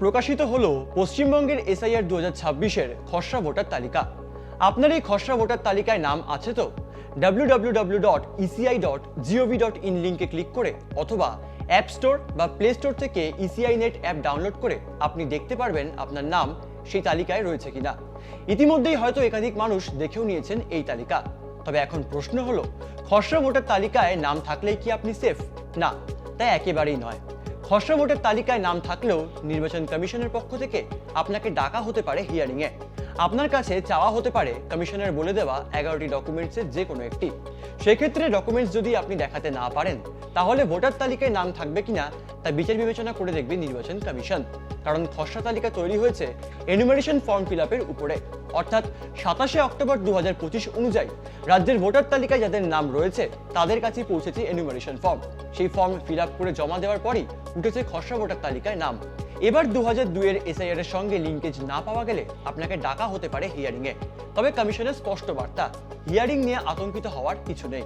প্রকাশিত হলো পশ্চিমবঙ্গের এসআইআর 2026-এর খসড়া ভোটার তালিকা। আপনার এই খসড়া ভোটার তালিকায় নাম আছে তো? www.eci.gov.in লিঙ্কে ক্লিক করে অথবা অ্যাপ স্টোর বা প্লে স্টোর থেকে ইসিআই নেট অ্যাপ ডাউনলোড করে আপনি দেখতে পারবেন আপনার নাম সেই তালিকায় রয়েছে কিনা। ইতিমধ্যেই হয়তো একাধিক মানুষ দেখেও নিয়েছেন এই তালিকা। তবে এখন প্রশ্ন হলো, খসড়া ভোটার তালিকায় নাম থাকলেই কি আপনি সেফ? না, তা একেবারেই নয়। খসড়া ভোটার তালিকায় নাম থাকলেও নির্বাচন কমিশনের পক্ষ থেকে আপনাকে ডাকা হতে পারে হিয়ারিংয়ে। আপনার কাছে চাওয়া হতে পারে কমিশনের বলে দেওয়া 11টি ডকুমেন্টসের যে কোনো একটি। সেক্ষেত্রে ডকুমেন্টস যদি আপনি দেখাতে না পারেন, তাহলে ভোটার তালিকায় নাম থাকবে কিনা তা বিচার বিবেচনা করে দেখবে নির্বাচন কমিশন। কারণ খসড়া তালিকা তৈরি হয়েছে এনুমারেশন ফর্ম ফিল আপের উপরে। অর্থাৎ 27শে অক্টোবর 2025 অনুযায়ী রাজ্যের ভোটার তালিকায় যাদের নাম রয়েছে তাদের কাছে পৌঁছেছে এনুমারেশন ফর্ম। সেই ফর্ম ফিল আপ করে জমা দেওয়ার পরই উঠেছে খসড়া ভোটার তালিকায় নাম। এবার 2002-এর এসআইআর এর সঙ্গে লিঙ্কেজ না পাওয়া গেলে আপনাকে ডাকা হতে পারে হিয়ারিংয়ে। তবে কমিশনের স্পষ্ট বার্তা, হিয়ারিং নিয়ে আতঙ্কিত হওয়ার কিছু নেই।